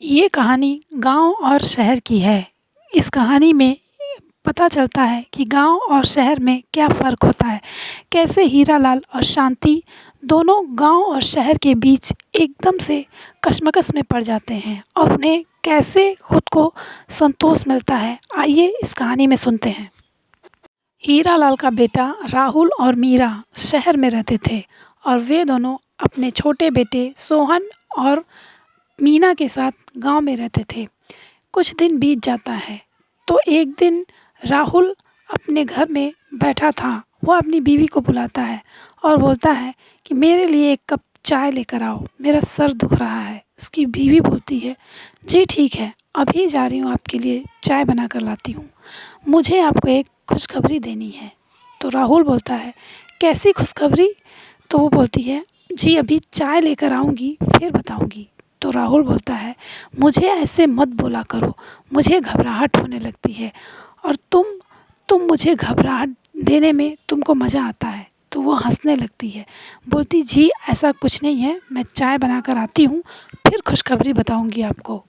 ये कहानी गांव और शहर की है। इस कहानी में पता चलता है कि गांव और शहर में क्या फ़र्क होता है। कैसे हीरालाल और शांति दोनों गांव और शहर के बीच एकदम से कशमकश में पड़ जाते हैं और उन्हें कैसे खुद को संतोष मिलता है। आइए इस कहानी में सुनते हैं। हीरालाल का बेटा राहुल और मीरा शहर में रहते थे और वे दोनों अपने छोटे बेटे सोहन और मीना के साथ गांव में रहते थे। कुछ दिन बीत जाता है तो एक दिन राहुल अपने घर में बैठा था। वह अपनी बीवी को बुलाता है और बोलता है कि मेरे लिए एक कप चाय लेकर आओ, मेरा सर दुख रहा है। उसकी बीवी बोलती है, जी ठीक है, अभी जा रही हूँ, आपके लिए चाय बना कर लाती हूँ। मुझे आपको एक खुशखबरी देनी है। तो राहुल बोलता है, कैसी खुशखबरी? तो वो बोलती है, जी अभी चाय लेकर आऊँगी फिर बताऊँगी। तो राहुल बोलता है, मुझे ऐसे मत बोला करो, मुझे घबराहट होने लगती है और तुम मुझे घबराहट देने में तुमको मज़ा आता है। तो वो हंसने लगती है, बोलती, जी ऐसा कुछ नहीं है, मैं चाय बनाकर आती हूँ फिर खुशखबरी बताऊँगी आपको।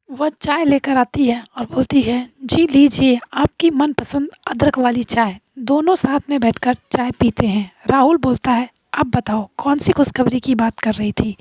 वह चाय लेकर आती है और बोलती है, जी लीजिए आपकी मनपसंद अदरक वाली चाय। दोनों साथ में बैठकर चाय पीते हैं। राहुल बोलता है, अब बताओ कौन सी खुशखबरी की बात कर रही थी?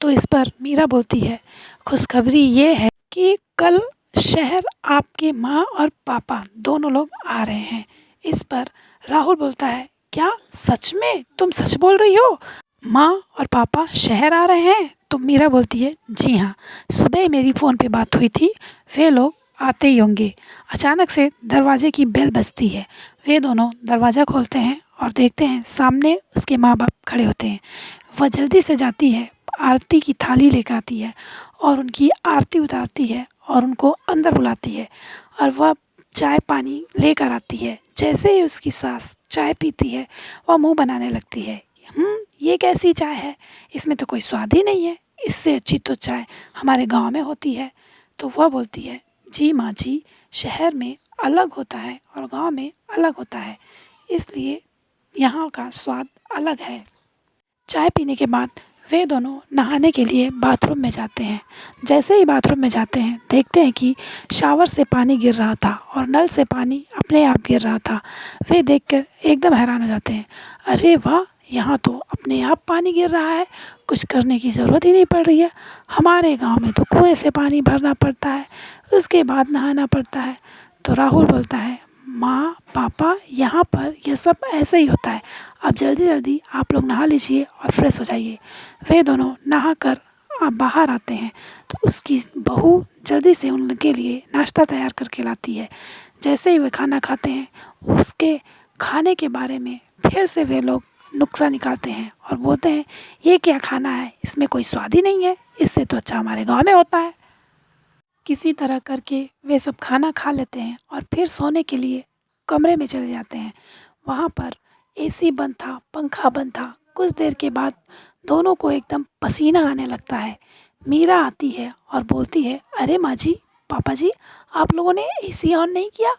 तो इस पर मीरा बोलती है, खुशखबरी ये है कि कल शहर आपके माँ और पापा दोनों लोग आ रहे हैं। इस पर राहुल बोलता है, क्या सच में? तुम सच बोल रही हो? माँ और पापा शहर आ रहे हैं? तो मीरा बोलती है, जी हाँ, सुबह मेरी फ़ोन पे बात हुई थी, वे लोग आते ही होंगे। अचानक से दरवाजे की बेल बजती है। वे दोनों दरवाज़ा खोलते हैं और देखते हैं सामने उसके माँ बाप खड़े होते हैं। वह जल्दी से जाती है, आरती की थाली लेकर आती है और उनकी आरती उतारती है और उनको अंदर बुलाती है और वह चाय पानी लेकर आती है। जैसे ही उसकी सास चाय पीती है वह मुँह बनाने लगती है, ये कैसी चाय है, इसमें तो कोई स्वाद ही नहीं है, इससे अच्छी तो चाय हमारे गांव में होती है। तो वह बोलती है, जी माँ जी, शहर में अलग होता है और गांव में अलग होता है, इसलिए यहाँ का स्वाद अलग है। चाय पीने के बाद वे दोनों नहाने के लिए बाथरूम में जाते हैं। जैसे ही बाथरूम में जाते हैं देखते हैं कि शावर से पानी गिर रहा था और नल से पानी अपने आप गिर रहा था। वे देखकर एकदम हैरान हो जाते हैं, अरे वाह, यहाँ तो अपने आप पानी गिर रहा है, कुछ करने की ज़रूरत ही नहीं पड़ रही है। हमारे गांव में तो कुएं से पानी भरना पड़ता है, उसके बाद नहाना पड़ता है। तो राहुल बोलता है, माँ पापा, यहाँ पर यह सब ऐसे ही होता है, अब जल्दी जल्दी आप लोग नहा लीजिए और फ्रेश हो जाइए। वे दोनों नहाकर बाहर आते हैं तो उसकी बहू जल्दी से उनके लिए नाश्ता तैयार करके लाती है। जैसे ही वे खाना खाते हैं उसके खाने के बारे में फिर से वे लोग नुक्सा निकालते हैं और बोलते हैं, ये क्या खाना है, इसमें कोई स्वाद ही नहीं है, इससे तो अच्छा हमारे गांव में होता है। किसी तरह करके वे सब खाना खा लेते हैं और फिर सोने के लिए कमरे में चले जाते हैं। वहाँ पर एसी बंद था, पंखा बंद था। कुछ देर के बाद दोनों को एकदम पसीना आने लगता है। मीरा आती है और बोलती है, अरे माँ जी, पापा जी, आप लोगों ने एसी ऑन नहीं किया?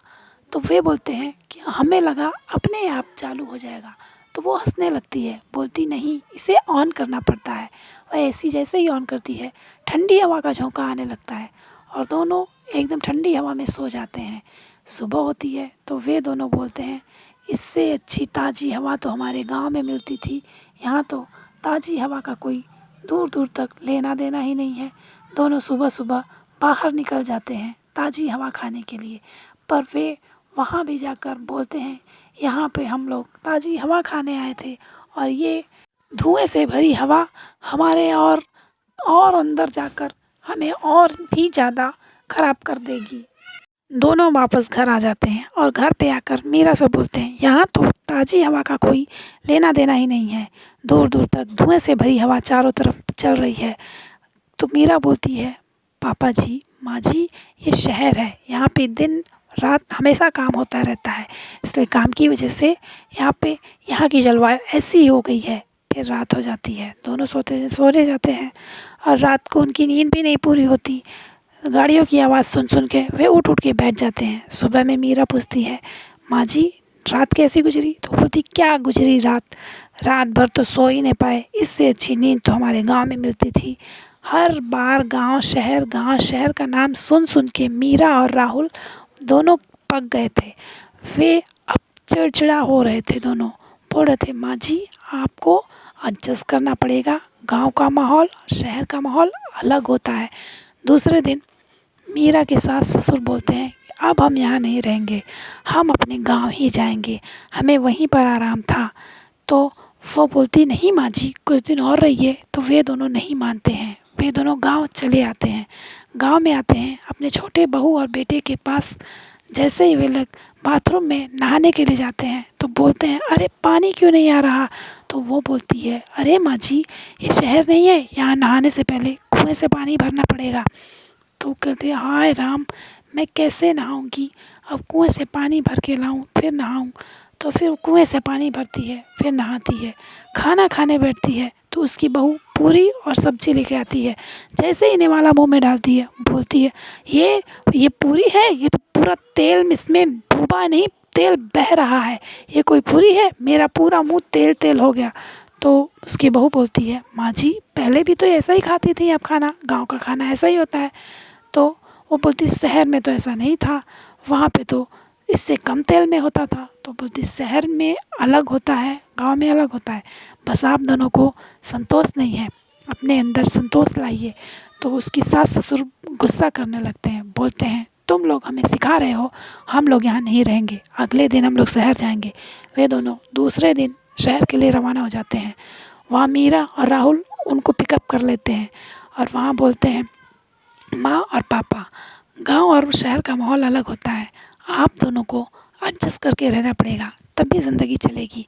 तो वे बोलते हैं कि हमें लगा अपने आप चालू हो जाएगा। तो वो हंसने लगती है, बोलती, नहीं, इसे ऑन करना पड़ता है। और एसी जैसे ही ऑन करती है ठंडी हवा का झोंका आने लगता है और दोनों एकदम ठंडी हवा में सो जाते हैं। सुबह होती है तो वे दोनों बोलते हैं, इससे अच्छी ताज़ी हवा तो हमारे गांव में मिलती थी, यहाँ तो ताज़ी हवा का कोई दूर दूर तक लेना देना ही नहीं है। दोनों सुबह सुबह बाहर निकल जाते हैं ताज़ी हवा खाने के लिए, पर वे वहाँ भी जाकर बोलते हैं, यहाँ पे हम लोग ताज़ी हवा खाने आए थे और ये धुएं से भरी हवा हमारे और अंदर जाकर हमें और भी ज़्यादा ख़राब कर देगी। दोनों वापस घर आ जाते हैं और घर पे आकर मीरा से बोलते हैं, यहाँ तो ताज़ी हवा का कोई लेना देना ही नहीं है, दूर दूर तक धुएं से भरी हवा चारों तरफ चल रही है। तो मीरा बोलती है, पापा जी, माँ जी, ये शहर है, यहाँ पे दिन रात हमेशा काम होता रहता है, इसलिए काम की वजह से यहाँ की जलवायु ऐसी हो गई है। फिर रात हो जाती है, दोनों सोने जाते हैं और रात को उनकी नींद भी नहीं पूरी होती। गाड़ियों की आवाज़ सुन सुन के वे उठ उठ के बैठ जाते हैं। सुबह में मीरा पूछती है, माँ जी, रात कैसी गुजरी? तो बोलती, क्या गुजरी रात, रात भर तो सो ही नहीं पाए, इससे अच्छी नींद तो हमारे गांव में मिलती थी। हर बार गांव शहर का नाम सुन सुन के मीरा और राहुल दोनों पक गए थे। वे अब चिड़चिड़ा हो रहे थे। दोनों बोल रहे थे, माँ जी आपको एडजस्ट करना पड़ेगा, गांव का माहौल शहर का माहौल अलग होता है। दूसरे दिन मीरा के सास ससुर बोलते हैं, अब हम यहाँ नहीं रहेंगे, हम अपने गांव ही जाएंगे, हमें वहीं पर आराम था। तो वो बोलती, नहीं माँ जी कुछ दिन और रहिए। तो वे दोनों नहीं मानते हैं, वे दोनों गांव चले आते हैं। गांव में आते हैं अपने छोटे बहू और बेटे के पास। जैसे ही वे लोग बाथरूम में नहाने के लिए जाते हैं तो बोलते हैं, अरे पानी क्यों नहीं आ रहा। तो वो बोलती है, अरे माँ जी ये शहर नहीं है, यहाँ नहाने से पहले कुएं से पानी भरना पड़ेगा। तो कहते हैं, हाय राम मैं कैसे नहाऊंगी, अब कुएं से पानी भर के लाऊं फिर नहाऊं। तो फिर कुएं से पानी भरती है, फिर नहाती है। खाना खाने बैठती है तो उसकी बहू पूरी और सब्जी लेके आती है। जैसे ही निवाला मुंह में डालती है बोलती है, ये पूरी है, ये तो पूरा तेल इसमें डूबा नहीं, तेल बह रहा है, ये कोई पूरी है, मेरा पूरा मुंह तेल तेल हो गया। तो उसकी बहू बोलती है, माँ जी पहले भी तो ऐसा ही खाती थी आप खाना, गांव का खाना ऐसा ही होता है। तो वो बोलती, शहर में तो ऐसा नहीं था, वहाँ पे तो इससे कम तेल में होता था। तो बोलती, शहर में अलग होता है, गांव में अलग होता है, बस आप दोनों को संतोष नहीं है, अपने अंदर संतोष लाइए। तो उसकी सास ससुर गुस्सा करने लगते हैं, बोलते हैं, तुम लोग हमें सिखा रहे हो, हम लोग यहाँ नहीं रहेंगे, अगले दिन हम लोग शहर जाएंगे। वे दोनों दूसरे दिन शहर के लिए रवाना हो जाते हैं। वहाँ मीरा और राहुल उनको पिकअप कर लेते हैं और वहाँ बोलते हैं, माँ और पापा गांव और शहर का माहौल अलग होता है, आप दोनों को एडजस्ट करके रहना पड़ेगा, तभी ज़िंदगी चलेगी।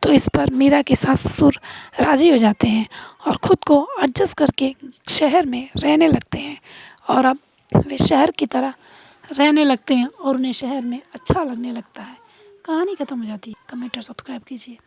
तो इस पर मीरा के सास ससुर राज़ी हो जाते हैं और ख़ुद को एडजस्ट करके शहर में रहने लगते हैं। और अब वे शहर की तरह रहने लगते हैं और उन्हें शहर में अच्छा लगने लगता है। कहानी ख़त्म हो जाती है। कमेंट और सब्सक्राइब कीजिए।